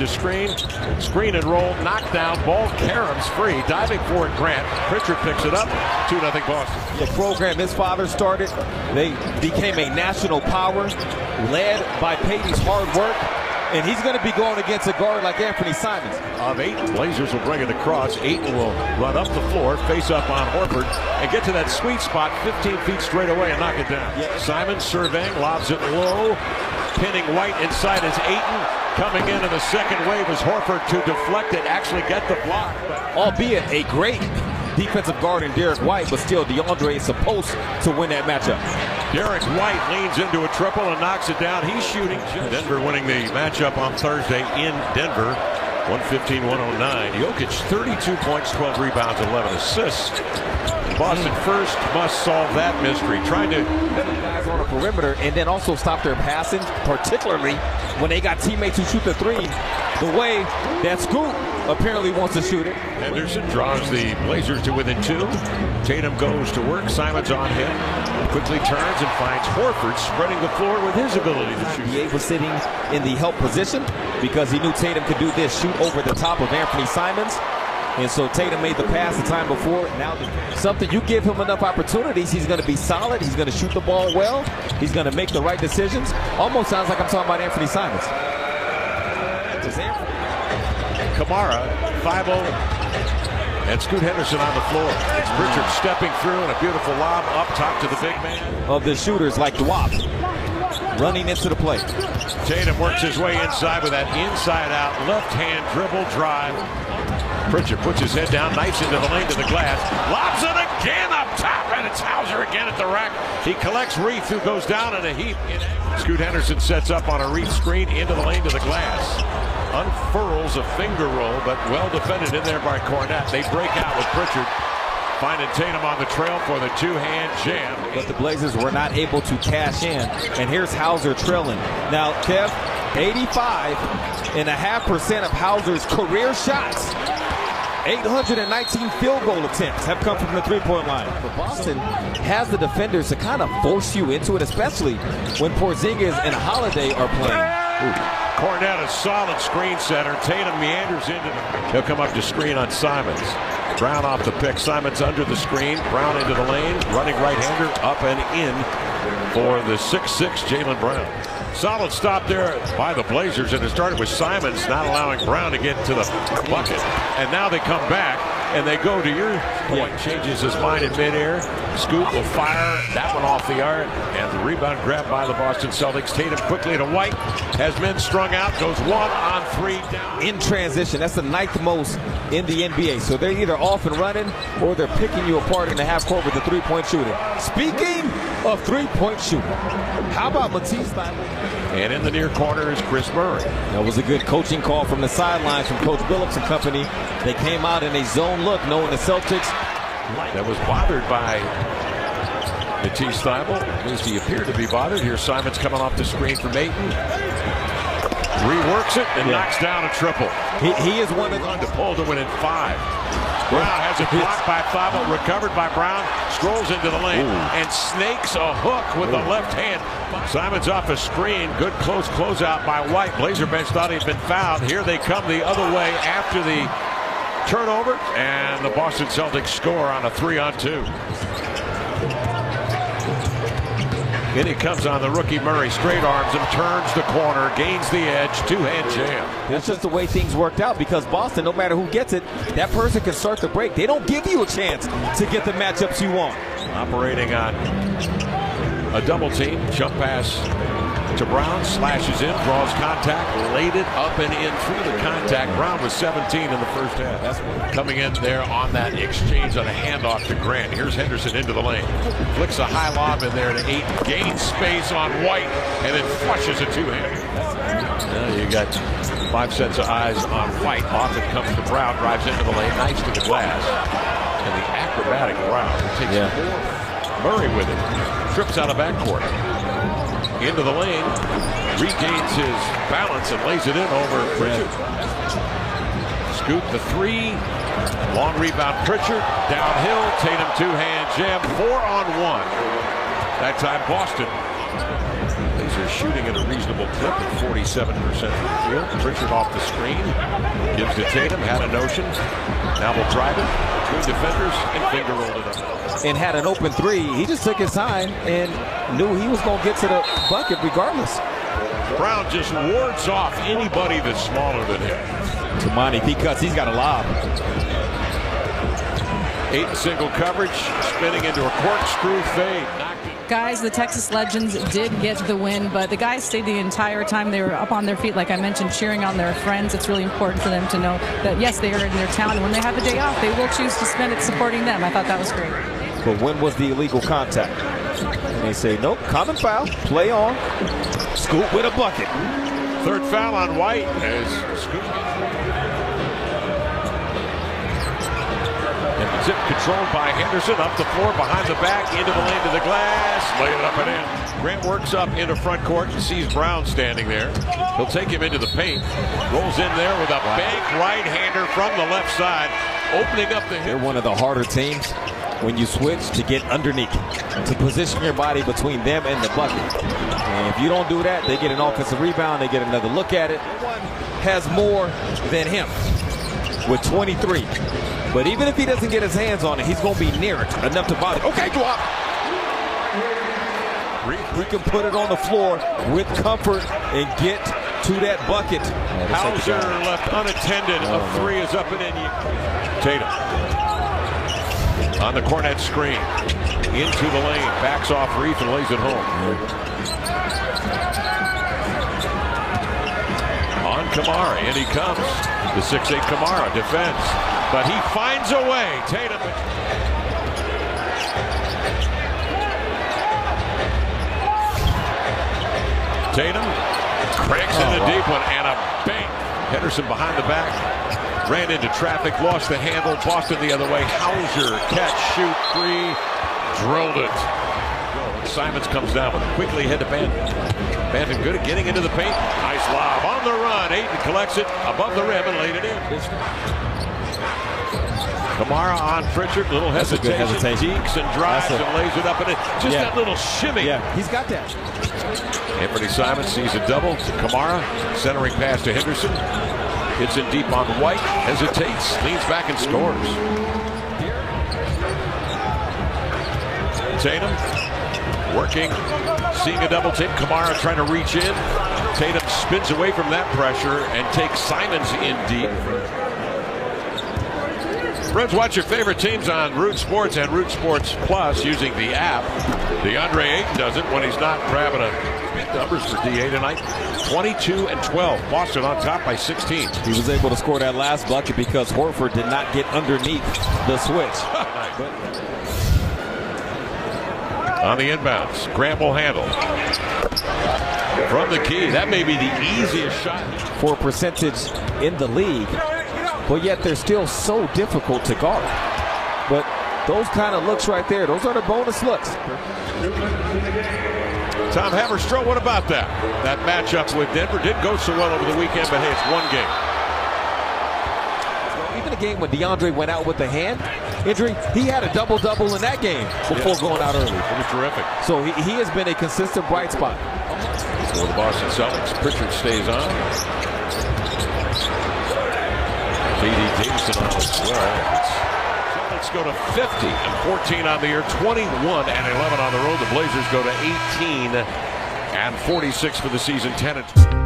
to screen. Screen and roll, knockdown, ball caroms free. Diving for it, Grant. Pritchard picks it up. 2-0 Boston. The program his father started, they became a national power, led by Patey's hard work. And he's going to be going against a guard like Anthony Simons. Of Ayton, Blazers will bring it across. Ayton will run up the floor, face up on Horford, and get to that sweet spot 15 feet straight away and knock it down. Yeah. Simons surveying, lobs it low, pinning White inside as Ayton. Coming into the second wave is Horford to deflect it, actually get the block. Albeit a great defensive guard in Derek White, but still DeAndre is supposed to win that matchup. Derek White leans into a triple and knocks it down. He's shooting. Denver winning the matchup on Thursday in Denver, 115-109. Jokic, 32 points, 12 rebounds, 11 assists. Boston first must solve that mystery. Trying to guys on the perimeter and then also stop their passing, particularly when they got teammates who shoot the three the way that Scoot apparently wants to shoot it. Henderson draws the Blazers to within 2. Tatum goes to work. Simons on him. Quickly turns and finds Horford spreading the floor with his ability to shoot. He was sitting in the help position because he knew Tatum could do this, shoot over the top of Anthony Simons. And so Tatum made the pass the time before. Now something, you give him enough opportunities, he's going to be solid. He's going to shoot the ball well. He's going to make the right decisions. Almost sounds like I'm talking about Anthony Simons. Kamara, 5-0. And Scoot Henderson on the floor. It's Pritchard stepping through and a beautiful lob up top to the big man. Of the shooters like Dwap running into the play. Tatum works his way inside with that inside-out left-hand dribble drive. Pritchard puts his head down, knifes into the lane to the glass. Lobs it again up top, and it's Hauser again at the rack. He collects Reith, who goes down in a heap. Scoot Henderson sets up on a Reith screen into the lane to the glass. Unfurls a finger roll, but well defended in there by Cornette. They break out with Pritchard, finding Tatum on the trail for the two-hand jam. But the Blazers were not able to cash in, and here's Hauser trailing. Now, Kev, 85.5% of Hauser's career shots, 819 field goal attempts have come from the three-point line. But Boston has the defenders to kind of force you into it, especially when Porzingis and Holiday are playing. Cornette, a solid screen setter. Tatum meanders into the... He'll come up to screen on Simons. Brown off the pick. Simons under the screen. Brown into the lane. Running right-hander up and in for the 6'6" Jaylen Brown. Solid stop there by the Blazers, and it started with Simons not allowing Brown to get to the bucket. And now they come back, and they go to your point. Changes his mind in midair. Scoot will fire that one off the arc, and the rebound grabbed by the Boston Celtics. Tatum quickly to White. Has men strung out. Goes 1 on 3 down. In transition, that's the 9th most in the NBA. So they're either off and running, or they're picking you apart in the half court with the three-point shooting. Speaking of three-point shooting, how about Matisse Thybulle? And in the near corner is Chris Murray. That was a good coaching call from the sidelines from Coach Billups and company. They came out in a zone look, knowing the Celtics. That was bothered by Matisse Thybulle. At least he appeared to be bothered. Here's Simons coming off the screen from Ayton. Reworks it and knocks down a triple. He is one of them to pull to win in 5. Brown has it blocked by Thybulle, recovered by Brown, strolls into the lane and snakes a hook with the left hand. Simons off a screen, good close closeout by White. Blazer bench thought he'd been fouled. Here they come the other way after the turnover, and the Boston Celtics score on a 3-on-2. In he comes on the rookie Murray, straight arms him, turns the corner, gains the edge, two-hand jam. That's just the way things worked out, because Boston, no matter who gets it, that person can start the break. They don't give you a chance to get the matchups you want. Operating on a double team, jump pass to Brown, slashes in, draws contact, laid it up and in through the contact. Brown was 17 in the first half. That's coming in there on that exchange on a handoff to Grant. Here's Henderson into the lane. Flicks a high lob in there to Ayton. Gains space on White and then flushes a two-hander. Now you got 5 sets of eyes on White. Off it comes to Brown, drives into the lane, knifes to the glass. And the acrobatic Brown takes Murray with it. Trips out of backcourt. Into the lane, regains his balance and lays it in over Pritchard. Scoot the 3, long rebound Pritchard, downhill, Tatum two-hand jam, 4-on-1. That time Boston. Blazers shooting at a reasonable clip at 47% from the field. Pritchard off the screen. Gives to Tatum. Had a notion. Now will drive it. Between defenders and finger rolled it up. And had an open three. He just took his time and knew he was going to get to the bucket regardless. Brown just wards off anybody that's smaller than him. Tamani, if he cuts, he's got a lob. 8 single coverage, spinning into a corkscrew fade. Guys, the Texas Legends did get the win, but the guys stayed the entire time. They were up on their feet, like I mentioned, cheering on their friends. It's really important for them to know that, yes, they are in their town. And when they have a day off, they will choose to spend it supporting them. I thought that was great. But when was the illegal contact? And they say, nope, common foul, play on, Scoot with a bucket. Third foul on White as Scoot. And the zip controlled by Henderson, up the floor, behind the back, into the lane to the glass, lay it up and in. Grant works up into front court and sees Brown standing there. He'll take him into the paint, rolls in there with a bank right-hander from the left side, opening up the hip. They're one of the harder teams when you switch to get underneath, to position your body between them and the bucket. And if you don't do that, they get an offensive rebound, they get another look at it. No one has more than him with 23. But even if he doesn't get his hands on it, he's going to be near it enough to bother. Okay, drop. He can put it on the floor with comfort and get to that bucket. Hauser left unattended. A three is up and in. Tatum on the Cornet screen. Into the lane. Backs off Reef and lays it home. On Kamara. In he comes. The 6'8 Kamara defends. But he finds a way. Tatum. Tatum cranks in the deep one and a bank. Henderson behind the back. Ran into traffic, lost the handle. Boston the other way. Hauser catch, shoot, three. Drilled it. Simons comes down with it. Quickly head to Banton. Banton good at getting into the paint. Nice lob on the run. Ayton collects it above the rim and laid it in. Kamara on Pritchard, little hesitation. Deeks and drives and lays it up, and it just that little shimmy. Yeah, he's got that. Anthony Simons sees a double to Kamara, centering pass to Henderson. Hits in deep on White, hesitates, leans back and scores. Tatum working, seeing a double team. Kamara trying to reach in. Tatum spins away from that pressure and takes Simons in deep. Friends, watch your favorite teams on Root Sports and Root Sports Plus using the app. DeAndre Ayton does it when he's not grabbing big numbers for DA tonight. 22 and 12. Boston on top by 16. He was able to score that last bucket because Horford did not get underneath the switch. On the inbounds, Grant will handle. From the key, that may be the easiest shot for a percentage in the league. But yet they're still so difficult to guard. But those kind of looks right there, those are the bonus looks. Tom Haberstroh, what about that? That matchup with Denver didn't go so well over the weekend, but hey, it's one game. Even a game when DeAndre went out with the hand injury, he had a double-double in that game before going out early. It was terrific. So he has been a consistent bright spot. For the Boston Celtics, Pritchard stays on. J.D. Davison on as well. Celtics go to 50 and 14 on the year, 21 and 11 on the road. The Blazers go to 18 and 46 for the season, 10 and